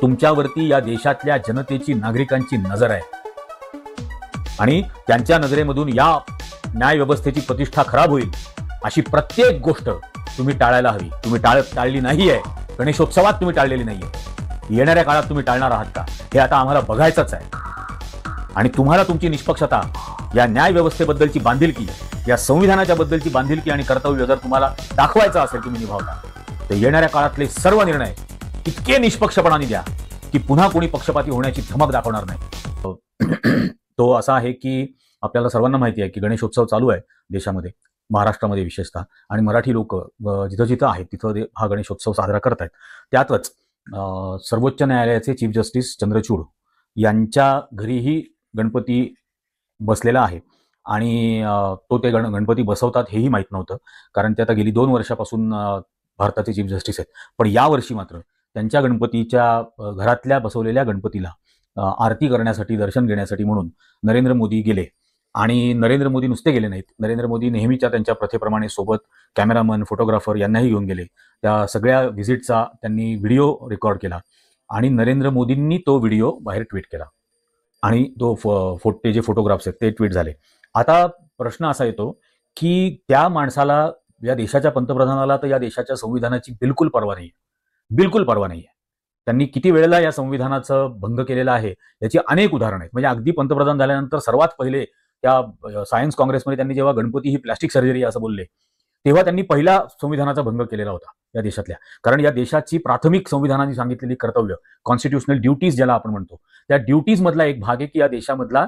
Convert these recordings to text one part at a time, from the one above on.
तुमच्यावरती या देशातल्या जनतेची, नागरिकांची नजर आहे आणि त्यांच्या नजरेमधून या न्याय व्यवस्थेची प्रतिष्ठा खराब होईल अशी प्रत्येक गोष्ट तुम्ही टाळायला हवी. तुम्ही टाळली नाहीये. गणेशोत्सवात तुम्ही टाळलेली नाहीये. येणाऱ्या काळात तुम्ही टाळणार आहात का हे आता आम्हाला बघायचंच आहे. आणि तुम्हाला तुमची निष्पक्षता, या न्याय व्यवस्थेबद्दलची बांधिलकी, या संविधानाच्या बद्दलची बांधिलकी आणि कर्तव्य जर तुम्हाला दाखवायचं असेल, तुम्ही निभावता, तर येणाऱ्या काळातले सर्व निर्णय इतके निष्पक्षपणाने द्या की पुन्हा कोणी पक्षपाती होण्याची धमक दाखवणार नाही. तो असा आहे की आपल्याला सर्वांना माहिती आहे की गणेशोत्सव चालू आहे देशामध्ये, महाराष्ट्रामध्ये विशेषतः, आणि मराठी लोक जिथं जिथं आहेत तिथं हा गणेशोत्सव साजरा करत आहेत. त्यातच सर्वोच्च न्यायालयाचे चीफ जस्टिस चंद्रचूड यांच्या घरीही गणपती बसलेला आहे आणि तो ते गणपती बसवतात हेही माहीत नव्हतं, कारण ते आता गेली 2 वर्षापासून भारताचे चीफ जस्टिस आहेत. पण यावर्षी मात्र त्यांच्या गणपतीच्या घरातल्या बसवलेल्या गणपतीला आरती करण्यासाठी, दर्शन घेण्यासाठी म्हणून नरेंद्र मोदी गेले. आणि नरेंद्र मोदी नुसते गेले नाहीत, नरेंद्र मोदी नेहमीच्या त्यांच्या प्रथेप्रमाणे सोबत कॅमेरामन, फोटोग्राफर यांनाही घेऊन गेले. त्या सगळ्या व्हिजिटचा त्यांनी व्हिडिओ रेकॉर्ड केला आणि नरेंद्र मोदींनी तो व्हिडिओ बाहेर ट्विट केला आणि ते जे फोटोग्राफ्स आहेत ते ट्विट झाले. आता प्रश्न असा येतो की त्या माणसाला, या देशाच्या पंतप्रधानाला तर या देशाच्या संविधानाची बिलकुल पर्वा नाही, बिलकुल पर्वा नाही आहे. त्यांनी किती वेळेला या संविधानाचं भंग केलेला आहे याची अनेक उदाहरणं आहेत. म्हणजे अगदी पंतप्रधान झाल्यानंतर सर्वात पहिले त्या सायन्स काँग्रेसमध्ये त्यांनी जेव्हा गणपती ही प्लॅस्टिक सर्जरी असं बोलले, तेव्हा त्यांनी पहिला संविधानाचा भंग केलेला होता या देशातल्या. कारण या देशाची प्राथमिक संविधानाने सांगितलेली कर्तव्य, कॉन्स्टिट्युशनल ड्युटीज ज्याला आपण म्हणतो, त्या ड्युटीज मधला एक भाग आहे की या देशामधला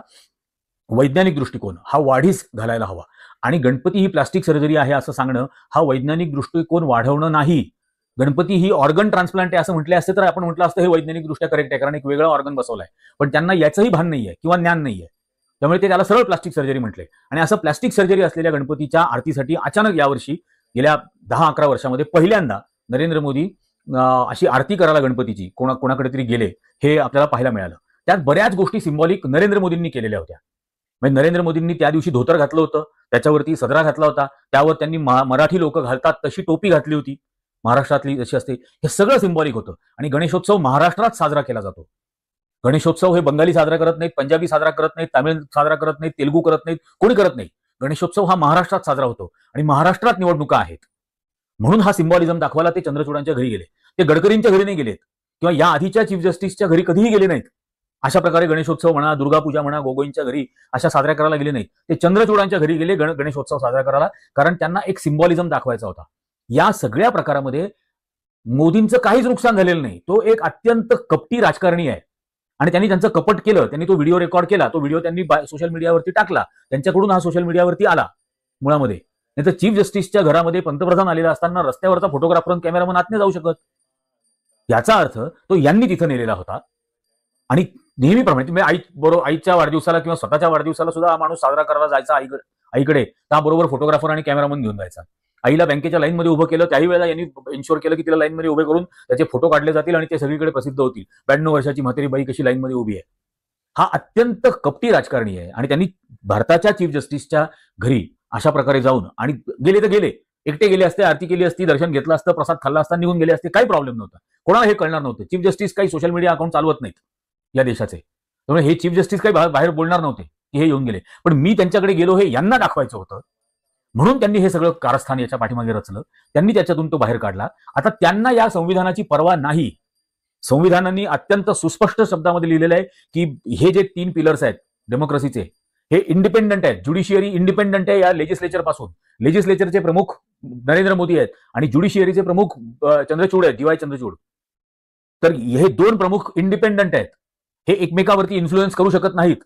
वैज्ञानिक दृष्टिकोन हा वाढीस घालायला हवा. आणि गणपती ही प्लास्टिक सर्जरी आहे असं सांगणं हा वैज्ञानिक दृष्टिकोन वाढवणं नाही. गणपती ही ऑर्गन ट्रान्सप्लांट आहे असं म्हटलं असतं तर आपण म्हटलं असतं हे वैज्ञानिक दृष्ट्या करेक्ट आहे, कारण एक वेगळा ऑर्गन बसवलाय. पण त्यांना याचंही भान नाहीये किंवा ज्ञान नाहीये, त्यामुळे ते त्याला सरळ प्लास्टिक सर्जरी म्हटले. आणि असं प्लास्टिक सर्जरी असलेल्या गणपतीच्या आरतीसाठी अचानक यावर्षी गेल्या 10-11 वर्षामध्ये पहिल्यांदा नरेंद्र मोदी अशी आरती करायला गणपतीची कोणाकडे तरी गेले, हे आपल्याला पाहायला मिळालं. त्यात बऱ्याच गोष्टी सिम्बॉलिक नरेंद्र मोदींनी केलेल्या होत्या. म्हणजे नरेंद्र मोदींनी त्या दिवशी धोतर घातलं होतं, त्याच्यावरती सदरा घातला होता, त्यावर त्यांनी मराठी लोक घालतात तशी टोपी घातली होती, महाराष्ट्रातली जशी असते. हे सगळं सिम्बॉलिक होतं. आणि गणेशोत्सव महाराष्ट्रात साजरा केला जातो. गणेशोत्सव हे बंगाली साजरा करत नाहीत, पंजाबी साजरा करत नाहीत, तामिळ साजरा करत नाहीत, तेलुगू करत नाहीत, कोणी करत नाही. गणेशोत्सव हा महाराष्ट्रात साजरा होतो आणि महाराष्ट्रात निवडणुका आहेत. म्हणून हा सिम्बॉलिझम दाखवायला ते चंद्रचूडांच्या घरी गेले. ते गडकरींच्या घरी नाही गेलेत किंवा या आधीच्या चीफ जस्टिसच्या घरी कधीही गेले नाहीत. अशा प्रकारे गणेशोत्सव म्हणा, दुर्गापूजा म्हणा, गोगोईंच्या घरी अशा साजऱ्या करायला गेले नाहीत. ते चंद्रचूडांच्या घरी गेले गणेशोत्सव साजरा करायला, कारण त्यांना एक सिम्बॉलिझम दाखवायचा होता. या सगळ्या प्रकारामध्ये मोदींचं काहीच नुकसान झालेलं नाही. तो एक अत्यंत कपटी राजकारणी आहे आणि त्यांनी त्यांचं कपट केलं. त्यांनी तो व्हिडिओ रेकॉर्ड केला, तो व्हिडिओ त्यांनी सोशल मीडियावरती टाकला, त्यांच्याकडून हा सोशल मीडियावरती आला मुळामध्ये. नाही तर चीफ जस्टिसच्या घरामध्ये पंतप्रधान आलेला असताना रस्त्यावरचा फोटोग्राफर आणि कॅमेरामन आत नाही जाऊ शकत. याचा अर्थ तो यांनी तिथं नेलेला होता. आणि नेहमीप्रमाणे आईच्या वाढदिवसाला किंवा स्वतःच्या वाढदिवसाला सुद्धा हा माणूस साजरा करायला जायचा आईकडे, त्याबरोबर फोटोग्राफर आणि कॅमेरामन घेऊन जायचा. आईला बँकेच्या लाईनमध्ये उभं केलं, त्याही वेळेला यांनी इन्शुअर केलं की तिला लाईनमध्ये उभे करून त्याचे फोटो काढले जातील आणि ते सगळीकडे प्रसिद्ध होतील. 92 वर्षाची म्हातारी बाई कशी लाईनमध्ये उभी आहे. हा अत्यंत कपटी राजकारणी आहे. आणि त्यांनी भारताच्या चीफ जस्टिसच्या घरी अशा प्रकारे जाऊन, आणि गेले तर गेले, एकटे गेले असते, आरती केली असती, दर्शन घेतलं असतं, प्रसाद खाल्ला असता, निघून गेले असते, काही प्रॉब्लेम नव्हता. कोणाला हे कळणार नव्हतं. चीफ जस्टिस काही सोशल मीडिया अकाउंट चालवत नाहीत या देशाचे, त्यामुळे हे चीफ जस्टिस काही बाहेर बोलणार नव्हते की हे येऊन गेले. पण मी त्यांच्याकडे गेलो हे यांना दाखवायचं होतं, म्हणून त्यांनी हे सगळं कारस्थान याच्या पाठीमागे रचलं. त्यांनी त्याच्यातून तो बाहेर काढला. आता त्यांना या संविधानाची पर्वा नाही. संविधानाने अत्यंत सुस्पष्ट शब्दामध्ये लिहिलेलं आहे की हे जे 3 पिलर्स आहेत डेमोक्रेसीचे, हे इंडिपेंडंट आहेत. ज्युडिशियरी इंडिपेंडंट आहे या लेजिस्लेचर पासून. लेजिस्लेचरचे प्रमुख नरेंद्र मोदी आहेत आणि ज्युडिशियरीचे प्रमुख चंद्रचूड आहेत, DY चंद्रचूड. तर हे 2 प्रमुख इंडिपेंडंट आहेत. हे एकमेकावरती इन्फ्लुएन्स करू शकत नाहीत.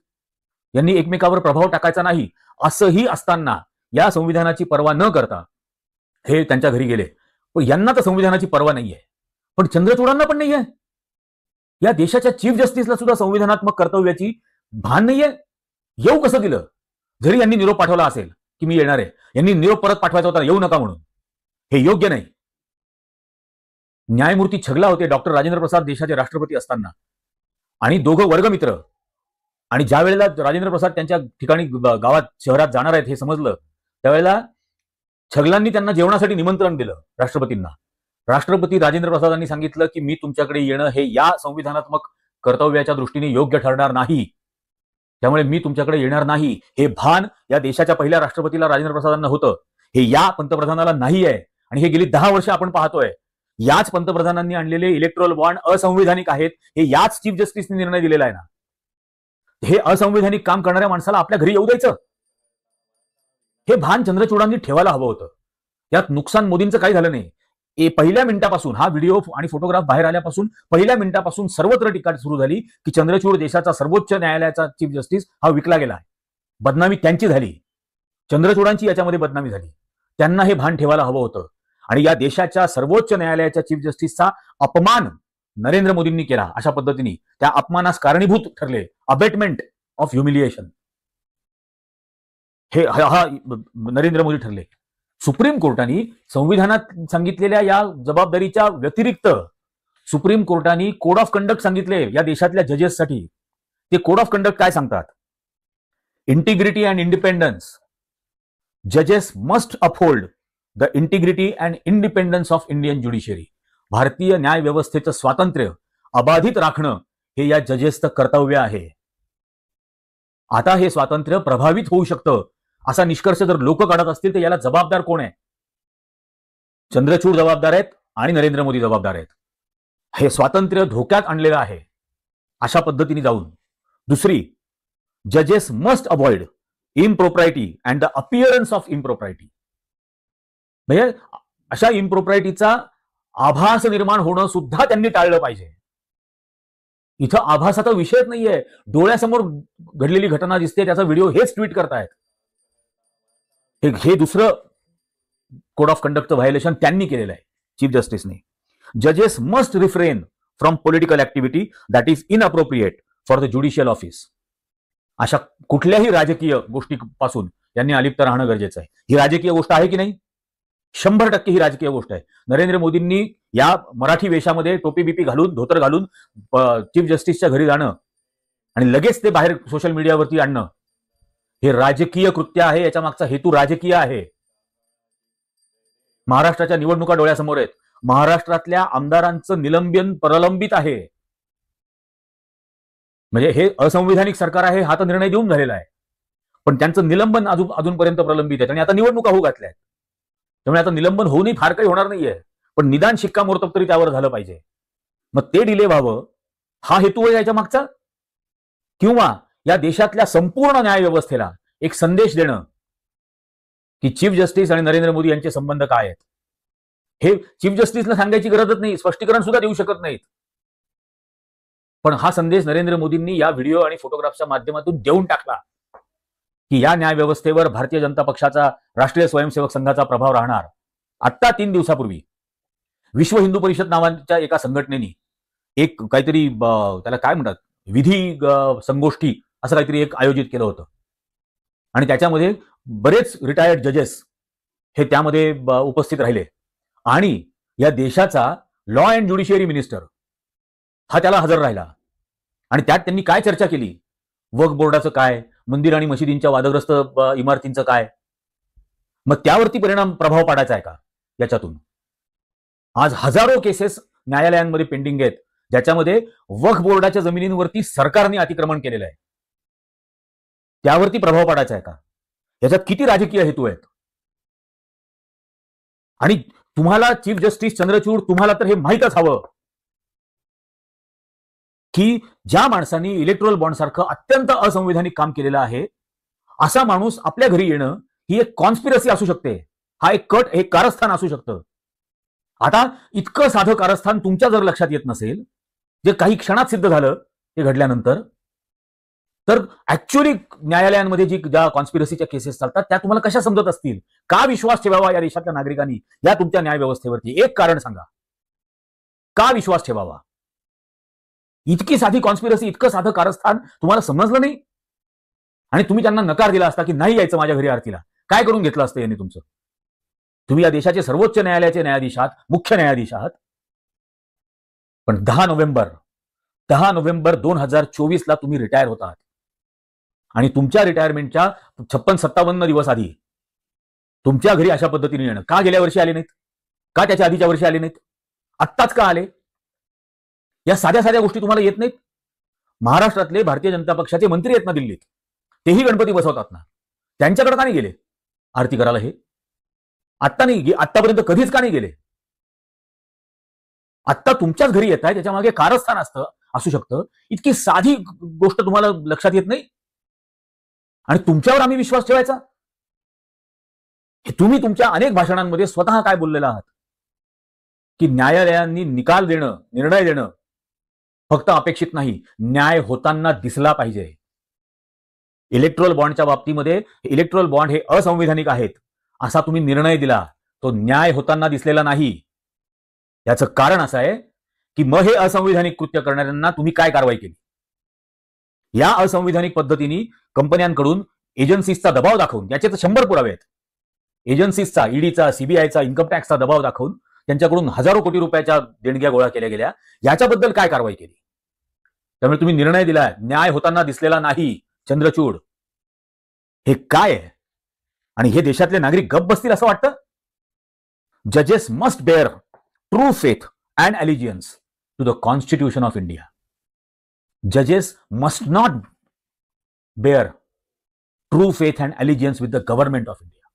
यांनी एकमेकावर प्रभाव टाकायचा नाही. असंही असताना या संविधानाची पर्वा न करता हे त्यांच्या घरी गेले. पण यांना तर संविधानाची पर्वा नाहीये, पण चंद्रचूडांना पण नाहीये. या देशाच्या चीफ जस्टिसला सुद्धा संविधानात्मक कर्तव्याची भान नाहीये. येऊ कसं दिलं? जरी यांनी निरोप पाठवला असेल की मी येणार आहे, यांनी निरोप परत पाठवायचा होता येऊ नका म्हणून. हे योग्य नाही. न्यायमूर्ती छगला होते, डॉक्टर राजेंद्र प्रसाद देशाचे राष्ट्रपती असताना, आणि दोघं वर्गमित्र. आणि ज्या वेळेला राजेंद्र प्रसाद त्यांच्या ठिकाणी गावात शहरात जाणार आहेत हे समजलं, त्यावेळेला छगलांनी त्यांना जेवणासाठी निमंत्रण दिलं राष्ट्रपतींना. राष्ट्रपती राजेंद्र प्रसादांनी सांगितलं की मी तुमच्याकडे येणं हे या संविधानात्मक कर्तव्याच्या दृष्टीने योग्य ठरणार नाही, त्यामुळे मी तुमच्याकडे येणार नाही. हे भान या देशाच्या पहिल्या राष्ट्रपतीला राजेंद्र प्रसादांना होतं, हे या पंतप्रधानाला नाही आहे. आणि हे गेली 10 वर्ष आपण पाहतोय. याच पंतप्रधानांनी आणलेले इलेक्ट्रोल बॉन्ड असंवैधानिक आहेत, हे याच चीफ जस्टिसने निर्णय दिलेला आहे ना. हे असंवैधानिक काम करणाऱ्या माणसाला आपल्या घरी येऊ द्यायचं, हे भान चंद्रचूडांनी ठेवायला हवं होतं. यात नुकसान मोदींचं काही झालं नाही. पहिल्या मिनिटापासून हा व्हिडिओ आणि फोटोग्राफ बाहेर आल्यापासून पहिल्या मिनिटापासून सर्वत्र टीका सुरू झाली की चंद्रचूड देशाचा सर्वोच्च न्यायालयाचा चीफ जस्टिस हा विकला गेला आहे. बदनामी त्यांची झाली, चंद्रचूडांची याच्यामध्ये बदनामी झाली. त्यांना हे भान ठेवायला हवं होतं. आणि या देशाच्या सर्वोच्च न्यायालयाच्या चीफ जस्टिसचा अपमान नरेंद्र मोदींनी केला. अशा पद्धतीने त्या अपमानास कारणीभूत ठरले. अबेटमेंट ऑफ ह्युमिलिएशन हे नरेंद्र मोदी ठरले. सुप्रीम कोर्टाने संविधानात सांगितलेल्या या जबाबदारीच्या व्यतिरिक्त सुप्रीम कोर्टाने कोड ऑफ कंडक्ट सांगितले या देशातल्या जजेससाठी. ते कोड ऑफ कंडक्ट काय सांगतात? Integrity and independence. जजेस must uphold the integrity and independence of Indian judiciary. भारतीय न्याय व्यवस्थेचं स्वातंत्र्य अबाधित राखणं हे या जजेसचं कर्तव्य आहे. आता हे स्वातंत्र्य प्रभावित होऊ शकतं असा निष्कर्ष जर लोक काढत असतील तर याला जबाबदार कोण आहे? चंद्रचूड जबाबदार आहेत आणि नरेंद्र मोदी जबाबदार आहेत. हे स्वातंत्र्य धोक्यात आणलेलं आहे अशा पद्धतीने जाऊन. दुसरी, जजेस must avoid impropriety and the appearance of impropriety. म्हणजे अशा इम्प्रोप्रायटीचा आभास निर्माण होणं सुद्धा त्यांनी टाळलं पाहिजे. इथं आभासाचा विषयच नाहीये. डोळ्यासमोर घडलेली घटना दिसते, त्याचा व्हिडिओ हेच ट्विट करतायत. हे दुसरं कोड ऑफ कंडक्टचं व्हायोलेशन त्यांनी केलेलं आहे चीफ जस्टिसने. जजेस must refrain from political activity that is inappropriate for the judicial office. अशा कुठल्याही राजकीय गोष्टीपासून यांनी अलिप्त राहणं गरजेचं आहे. ही राजकीय गोष्ट आहे की नाही? 100% ही राजकीय गोष्ट आहे. नरेंद्र मोदींनी या मराठी वेशामध्ये टोपी बिपी घालून, धोतर घालून चीफ जस्टिसच्या घरी जाणं आणि लगेच ते बाहेर सोशल मीडियावरती आणणं हे राजकीय कृत्य आहे. याच्या मागचा हेतू राजकीय आहे. महाराष्ट्राच्या निवडणुका डोळ्यासमोर आहेत. महाराष्ट्रातल्या आमदारांचं निलंबन प्रलंबित आहे. म्हणजे हे असंवैधानिक सरकार आहे हा तर निर्णय देऊन झालेला आहे, पण त्यांचं निलंबन अजूनपर्यंत प्रलंबित आहे. आणि आता निवडणुका होऊ घातल्या आहेत, त्यामुळे आता निलंबन होऊनही फार काही होणार नाहीये, पण निदान शिक्कामोर्तब तरी त्यावर झालं पाहिजे. मग ते डिले व्हावं हा हेतू आहे याच्या मागचा. किंवा या देशातल्या संपूर्ण न्याय व्यवस्थेला एक संदेश देणं की चीफ जस्टिस आणि नरेंद्र मोदी यांचे संबंध काय आहेत हे चीफ जस्टिसला सांगायची गरजच नाही, स्पष्टीकरण सुद्धा देऊ शकत नाहीत. पण हा संदेश नरेंद्र मोदींनी या व्हिडिओ आणि फोटोग्राफच्या माध्यमातून देऊन टाकला की या न्याय व्यवस्थेवर भारतीय जनता पक्षाचा, राष्ट्रीय स्वयंसेवक संघाचा प्रभाव राहणार. आत्ता 3 दिवसापूर्वी विश्व हिंदू परिषद नावाच्या एका संघटनेने एक काहीतरी त्याला काय म्हणतात, विधी संगोष्ठी असं काहीतरी एक आयोजित केलं होतं. आणि त्याच्यामध्ये बरेच रिटायर्ड जजेस हे त्यामध्ये उपस्थित राहिले. आणि या देशाचा लॉ अँड ज्युडिशियरी मिनिस्टर हा त्याला हजर राहिला. आणि त्यात त्यांनी काय चर्चा केली? वक्फ बोर्डाचं काय, मंदिर आणि मशिदींच्या वादग्रस्त इमारतींचं काय. मग त्यावरती प्रभाव पाडायचा आहे का याच्यातून? आज हजारो केसेस न्यायालयांमध्ये पेंडिंग आहेत ज्याच्यामध्ये वक्फ बोर्डाच्या जमिनींवरती सरकारने अतिक्रमण केलेलं आहे. त्यावरती प्रभाव पाडायचा आहे का? याच्यात किती राजकीय हेतू आहेत? आणि तुम्हाला चीफ जस्टिस चंद्रचूड, तुम्हाला तर हे माहीतच हवं की ज्या माणसांनी इलेक्ट्रोल बॉन्ड सारखं अत्यंत असंवैधानिक काम केलेलं आहे असा माणूस आपल्या घरी येणं ही एक कॉन्स्पिरसी असू शकते. हा एक कारस्थान असू शकतं. आता इतकं साधं कारस्थान तुमच्या जर लक्षात येत नसेल, जे काही क्षणात सिद्ध झालं ते घडल्यानंतर, तर ऍक्च्युअली न्यायालयांमध्ये ज्या कॉन्स्पिरसीच्या केसेस चालतात त्या तुम्हाला कशा समजत असतील? का विश्वास ठेवावा या देशातल्या नागरिकांनी या तुमच्या न्याय व्यवस्थेवरती? एक कारण सांगा, का विश्वास ठेवावा? इतकी साधी कॉन्स्पिरसी, इतकं साधं कारस्थान तुम्हाला समजलं नाही आणि तुम्ही त्यांना नकार दिला असता की नाही यायचं माझ्या घरी आरतीला. काय करून घेतलं असतं यांनी तुमचं? तुम्ही या देशाचे सर्वोच्च न्यायालयाचे न्यायाधीश आहात, मुख्य न्यायाधीश आहात. पण 10 नोव्हेंबर 2024 ला तुम्ही रिटायर होत आहात. आणि तुमच्या रिटायरमेंटच्या 56-57 दिवस आधी तुमच्या घरी अशा पद्धतीने येणं, का गेल्या वर्षी आले नाहीत? का त्याच्या आधीच्या वर्षी आले नाहीत? आत्ताच का आले? या साध्या साध्या गोष्टी तुम्हाला येत नाहीत? महाराष्ट्रातले भारतीय जनता पक्षाचे मंत्री आहेत ना दिल्लीत, तेही गणपती बसवतात ना, त्यांच्याकडे का नाही गेले आरती करायला? हे आत्ता नाही, आत्तापर्यंत कधीच का नाही गेले? आत्ता तुमच्याच घरी येत आहे, त्याच्या मागे कारस्थान असू शकतं. इतकी साधी गोष्ट तुम्हाला लक्षात येत नाही? आणि तुमच्यावर आम्ही विश्वास ठेवायचा? हे तुम्ही तुमच्या अनेक भाषणांमध्ये स्वतः काय बोललेला आहात की न्यायालयांनी निकाल देणं, निर्णय देणं फक्त अपेक्षित नाही, न्याय होताना दिसला पाहिजे. इलेक्ट्रोल बॉन्डच्या बाबतीमध्ये इलेक्ट्रोल बॉन्ड हे असंवैधानिक आहेत असा तुम्ही निर्णय दिला, तो न्याय होताना दिसलेला नाही. याचं कारण असं आहे की मग हे असंवैधानिक कृत्य करणाऱ्यांना तुम्ही काय कारवाई केली? या असंवैधानिक पद्धतीने कंपन्यांकडून एजन्सीजचा दबाव दाखवून, याचे तर 100 पुरावे आहेत, एजन्सीजचा, ईडीचा, सीबीआयचा, इन्कम टॅक्सचा दबाव दाखवून त्यांच्याकडून हजारो कोटी रुपयाच्या देणग्या गोळा केल्या गेल्या, याच्याबद्दल काय कारवाई केली? त्यामुळे तुम्ही निर्णय दिला, न्याय होताना दिसलेला नाही. चंद्रचूड, हे काय आहे? आणि हे देशातले नागरिक गप्प बसतील असं वाटतं? जजेस must bare true faith and अलिजियन्स to the constitution of India. जजेस must not bare true faith and अलिजियन्स with the government of India.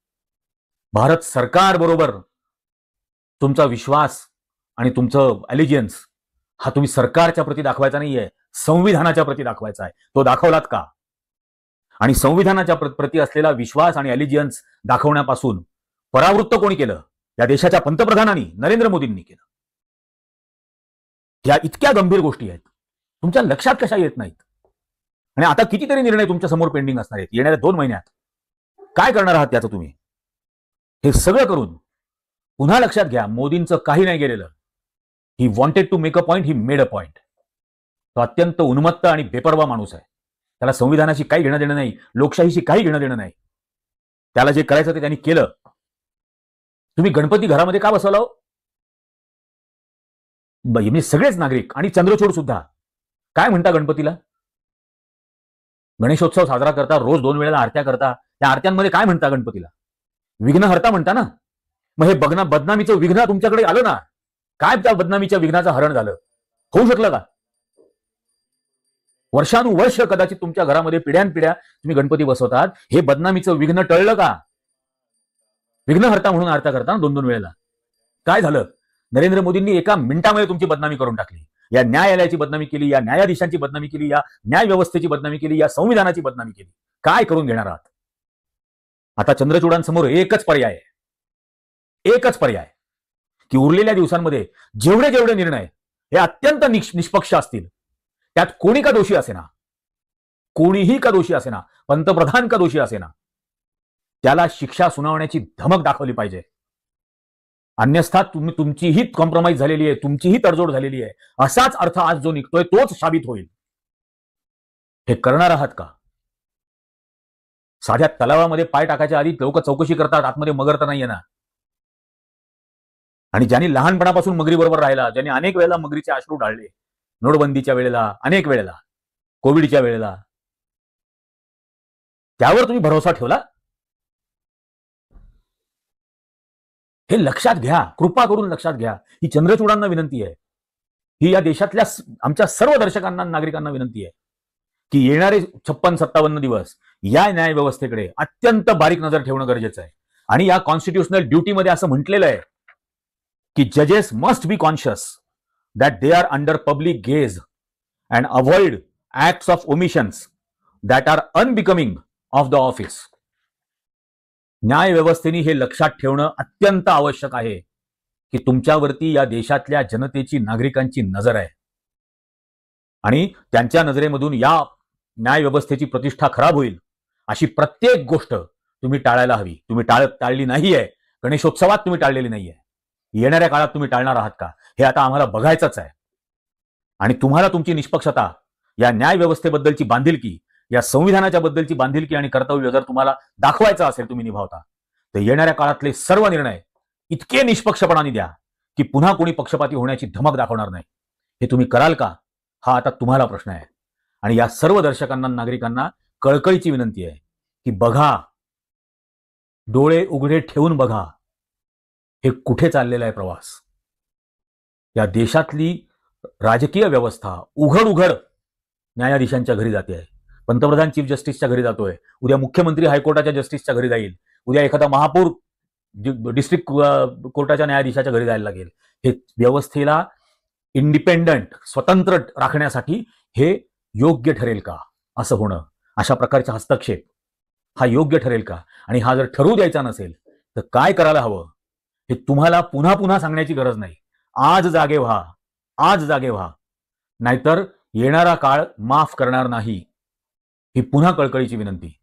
Bharat सरकार बरोबर तुमचा विश्वास आणि तुमचं अलिजियन्स हा तुम्ही सरकारच्या प्रती दाखवायचा नाहीये, संविधानाच्या प्रती दाखवायचा आहे. तो दाखवलात का? आणि संविधानाच्या प्रती असलेला विश्वास आणि अलिजियन्स दाखवण्यापासून परावृत्त कोणी केलं? या देशाच्या पंतप्रधानांनी, नरेंद्र मोदींनी केलं. या इतक्या गंभीर गोष्टी आहेत, तुमच्या लक्षात कशा येत नाहीत? आणि आता कितीतरी निर्णय तुमच्या समोर पेंडिंग असणार आहेत येणाऱ्या 2 महिन्यात. काय करणार आहात त्याचं तुम्ही? हे सगळं करून पुन्हा लक्षात घ्या, मोदींचं काही नाही गेलेलं. He wanted to make a point, he made a point. तो अत्यंत उन्मत्त आणि बेपर्वा माणूस आहे. त्याला संविधानाशी काही घेणं देणं नाही, लोकशाहीशी काही घेणं देणं नाही. त्याला जे करायचं ते त्यांनी केलं. तुम्ही गणपती घरामध्ये का बसवला? म्हणजे सगळेच नागरिक आणि चंद्रचूड सुद्धा काय म्हणता गणपतीला? गणेशोत्सव साजरा करता, रोज 2 वेळेला आरत्या करता, त्या आरत्यांमध्ये काय म्हणता गणपतीला? विघ्नहर्ता म्हणता ना. मग हे बदनामीचं विघ्न तुमच्याकडे आलं ना, काय त्या बदनामीच्या विघ्नाचं हरण झालं? होऊ शकलं का? वर्षानुवर्ष कदाचित तुमच्या घरामध्ये पिढ्यानपिढ्या तुम्ही गणपती बसवतात, हे बदनामीचं विघ्न टळलं का? विघ्नहर्ता म्हणून आरत्या करता ना 2-2 वेळेला. काय झालं? नरेंद्र मोदींनी एका मिनिटामध्ये तुमची बदनामी करून टाकली. या न्यायालयाची बदनामी केली, या न्यायाधीशांची बदनामी केली, या न्याय व्यवस्थेची बदनामी केली, या संविधानाची बदनामी केली. काय करून घेणार आहात? आता चंद्रचूडांसमोर एकच पर्याय आहे, एकच पर्याय की उरलेल्या दिवसांमध्ये जेवढे जेवढे निर्णय हे अत्यंत निष्पक्ष असतील, त्यात कोणी का दोषी असेना, कोणीही का दोषी असेना, पंतप्रधान का दोषी असेना, त्याला शिक्षा सुनावण्याची धमक दाखवली पाहिजे. अन्यथा तुमचीही कॉम्प्रोमाइज झालेली आहे, तुमचीही तडजोड झालेली आहे, असाच अर्थ आज जो निघतोय तोच साबित होईल. हे करणार आहात का? साध्या तलावामध्ये पाय टाकायच्या आधी लोक चौकशी करतात, आतमध्ये मगर तर नाहीये ना. आणि ज्यांनी लहानपणापासून मगरी बरोबर राहिला, ज्यांनी अनेक वेळेला मगरीचे अश्रू ढाळले, नोटबंदीच्या वेळेला, अनेक वेळेला, कोविडच्या वेळेला, त्यावर तुम्ही भरोसा ठेवला? हे लक्षात घ्या, कृपा करून लक्षात घ्या. ही चंद्रचूडांना विनंती आहे, ही या देशातल्या आमच्या सर्व दर्शकांना, नागरिकांना विनंती आहे की येणारे 56-57 दिवस या न्याय व्यवस्थेकडे अत्यंत बारीक नजर ठेवणं गरजेचं आहे. आणि या कॉन्स्टिट्युशनल ड्युटीमध्ये असं म्हटलेलं आहे की जजेस must be conscious that they are under public gaze and avoid acts of omissions that are unbecoming of the office. न्याय व्यवस्थेने हे लक्षात ठेवणं अत्यंत आवश्यक आहे की तुमच्यावरती या देशातल्या जनतेची, नागरिकांची नजर आहे. आणि त्यांच्या नजरेमधून या न्याय व्यवस्थेची प्रतिष्ठा खराब होईल अशी प्रत्येक गोष्ट तुम्ही टाळायला हवी. तुम्ही टाळली नाहीये. गणेशोत्सवात तुम्ही टाळलेली नाहीये. येणाऱ्या काळात तुम्ही टाळणार आहात का, हे आता आम्हाला बघायचंच आहे. आणि तुम्हाला तुमची निष्पक्षता, या न्याय व्यवस्थेबद्दलची बांधिलकी, या संविधानाच्या बद्दलची बांधिलकी आणि कर्तव्य जर तुम्हाला दाखवायचं असेल, तुम्ही निभावता, तर येणाऱ्या काळातले सर्व निर्णय इतके निष्पक्षपणाने द्या की पुन्हा कोणी पक्षपाती होण्याची धमक दाखवणार नाही. हे तुम्ही कराल का, हा आता तुम्हाला प्रश्न आहे. आणि या सर्व दर्शकांना, नागरिकांना कळकळीची विनंती आहे की बघा, डोळे उघडे ठेवून बघा, हे कुठे चाललेला आहे प्रवास. या देशातली राजकीय व्यवस्था उघड उघड न्यायाधीशांच्या घरी जाते आहे. पंतप्रधान चीफ जस्टिसच्या घरी जातोय, उद्या मुख्यमंत्री हायकोर्टाच्या जस्टिसच्या घरी जाईल, उद्या एखादा महापौर डिस्ट्रिक्ट कोर्टाच्या न्यायाधीशाच्या घरी जायला लागेल. हे व्यवस्थेला इंडिपेंडंट स्वतंत्र राखण्यासाठी हे योग्य ठरेल का? असं होणं, अशा प्रकारचा हस्तक्षेप हा योग्य ठरेल का? आणि हा जर ठरवू द्यायचा नसेल तर काय करायला हवं हे तुम्हाला पुन्हा पुन्हा सांगण्याची गरज नाही. आज जागे व्हा, आज जागे व्हा, नाहीतर येणारा काळ माफ करणार नाही. ही पुन्हा कळकळीची विनंती.